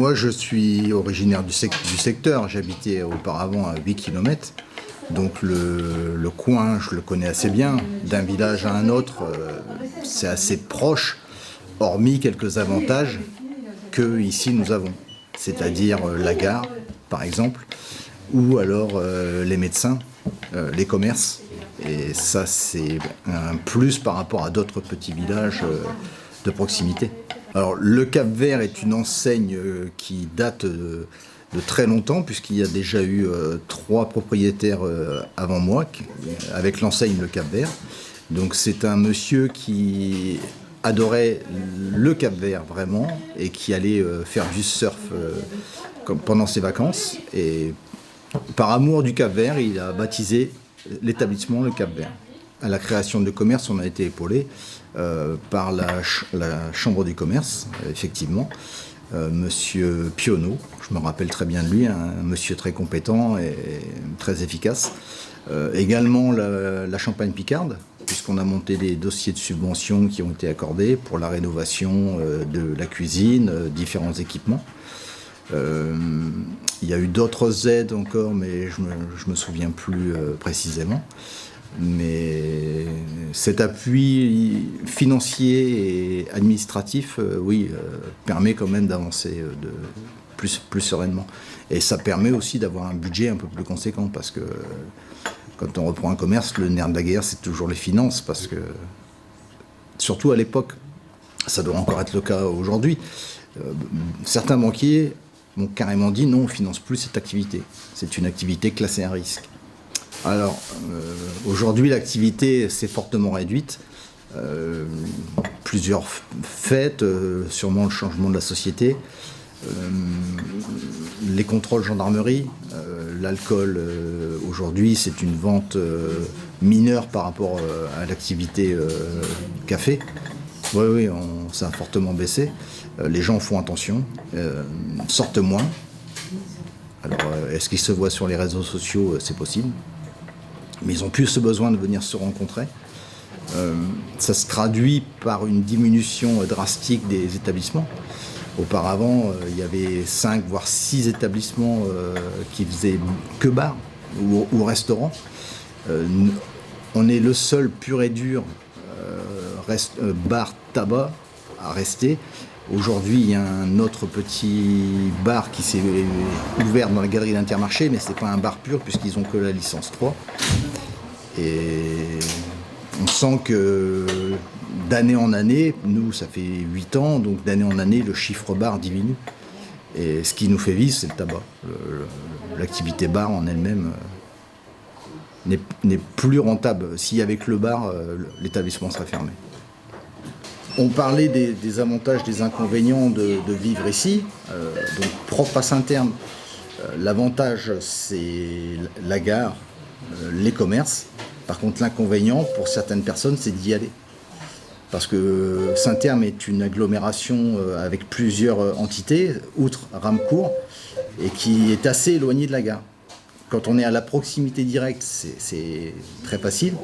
Moi, je suis originaire du secteur. J'habitais auparavant à 8 km. Donc le coin, je le connais assez bien. D'un village à un autre, c'est assez proche, hormis quelques avantages que ici nous avons. C'est-à-dire la gare, par exemple, ou alors les médecins, les commerces. Et ça, c'est un plus par rapport à d'autres petits villages de proximité. Alors, le Cap-Vert est une enseigne qui date de très longtemps, puisqu'il y a déjà eu 3 propriétaires avant moi, avec l'enseigne Le Cap-Vert. Donc, c'est un monsieur qui adorait le Cap-Vert vraiment, et qui allait faire du surf pendant ses vacances. Et par amour du Cap-Vert, il a baptisé l'établissement Le Cap-Vert. À la création de commerce, on a été épaulé par la Chambre du commerce, effectivement. Monsieur Pionneau, je me rappelle très bien de lui, un monsieur très compétent et très efficace. Également la Champagne Picarde, puisqu'on a monté des dossiers de subventions qui ont été accordés pour la rénovation de la cuisine, différents équipements. Il y a eu d'autres aides encore, mais je me souviens plus précisément. Mais cet appui financier et administratif, permet quand même d'avancer plus sereinement. Et ça permet aussi d'avoir un budget un peu plus conséquent, parce que quand on reprend un commerce, le nerf de la guerre, c'est toujours les finances, parce que, surtout à l'époque, ça doit encore être le cas aujourd'hui, certains banquiers m'ont carrément dit non, on ne finance plus cette activité. C'est une activité classée à risque. Alors, aujourd'hui, l'activité s'est fortement réduite. Plusieurs faits, sûrement le changement de la société, les contrôles gendarmerie, l'alcool, aujourd'hui, c'est une vente mineure par rapport à l'activité café. Oui, ça a fortement baissé. Les gens font attention, sortent moins. Alors, est-ce qu'ils se voient sur les réseaux sociaux? C'est possible. Mais ils ont plus ce besoin de venir se rencontrer. Ça se traduit par une diminution drastique des établissements. Auparavant, il y avait 5 voire 6 établissements qui faisaient que bar ou restaurant. On est le seul pur et dur bar tabac à rester. Aujourd'hui, il y a un autre petit bar qui s'est ouvert dans la galerie d'Intermarché, mais ce n'est pas un bar pur puisqu'ils n'ont que la licence 3. Et on sent que d'année en année, nous ça fait 8 ans, donc d'année en année, le chiffre bar diminue. Et ce qui nous fait vivre, c'est le tabac. L'activité bar en elle-même n'est plus rentable. Si avec le bar, l'établissement serait fermé. On parlait des avantages, des inconvénients de vivre ici. Donc propre à Saint-Terme, l'avantage c'est la gare, les commerces. Par contre l'inconvénient pour certaines personnes c'est d'y aller. Parce que Saint-Terme est une agglomération avec plusieurs entités, outre Ramecourt, et qui est assez éloignée de la gare. Quand on est à la proximité directe, c'est très facile.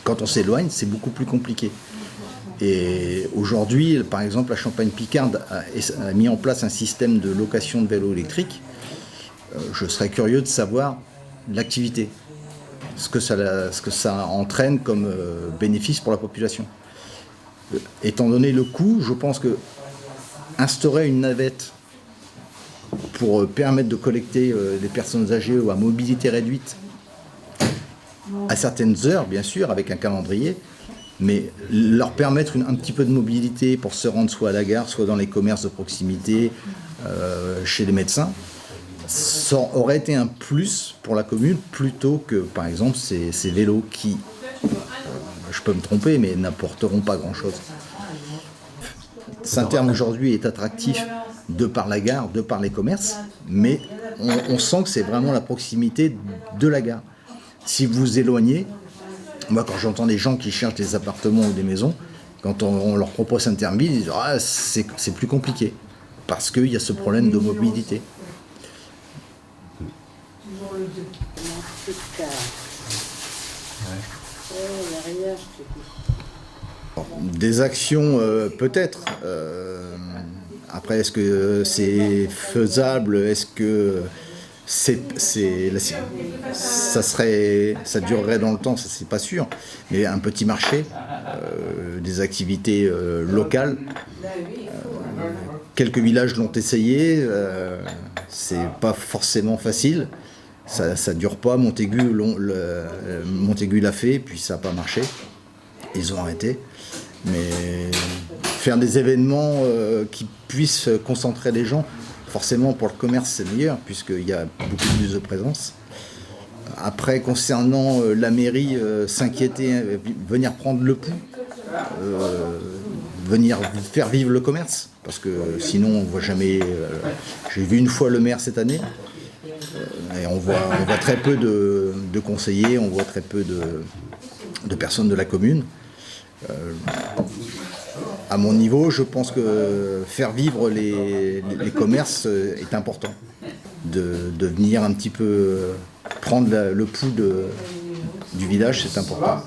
Quand on s'éloigne, c'est beaucoup plus compliqué. Et aujourd'hui, par exemple, la Champagne Picarde a mis en place un système de location de vélos électriques. Je serais curieux de savoir l'activité, ce que ça entraîne comme bénéfice pour la population. Étant donné le coût, je pense que instaurer une navette pour permettre de collecter les personnes âgées ou à mobilité réduite à certaines heures, bien sûr, avec un calendrier, mais leur permettre un petit peu de mobilité pour se rendre soit à la gare, soit dans les commerces de proximité, chez les médecins, ça aurait été un plus pour la commune plutôt que, par exemple, ces vélos qui, je peux me tromper, mais n'apporteront pas grand-chose. Saint-Terme aujourd'hui est attractif de par la gare, de par les commerces, mais on sent que c'est vraiment la proximité de la gare. Si vous vous éloignez, moi quand j'entends des gens qui cherchent des appartements ou des maisons, quand on leur propose Saint-Terme, ils disent ah, c'est plus compliqué, parce qu'il y a ce problème de mobilité. Des actions peut-être. Après, est-ce que c'est faisable? Est-ce que ça durerait dans le temps? Ça, c'est pas sûr. Mais un petit marché, des activités locales, quelques villages l'ont essayé. C'est pas forcément facile. Ça dure pas. Montaigu l'a fait, puis ça n'a pas marché. Ils ont arrêté. Mais faire des événements qui puissent concentrer les gens, forcément pour le commerce c'est meilleur, puisqu'il y a beaucoup plus de présence. Après, concernant la mairie, s'inquiéter, venir prendre le pouls, venir faire vivre le commerce, parce que sinon on ne voit jamais. J'ai vu une fois le maire cette année, et on voit très peu de conseillers, on voit très peu de personnes de la commune. À mon niveau, je pense que faire vivre les commerces est important. De venir un petit peu prendre le pouls du village, c'est important.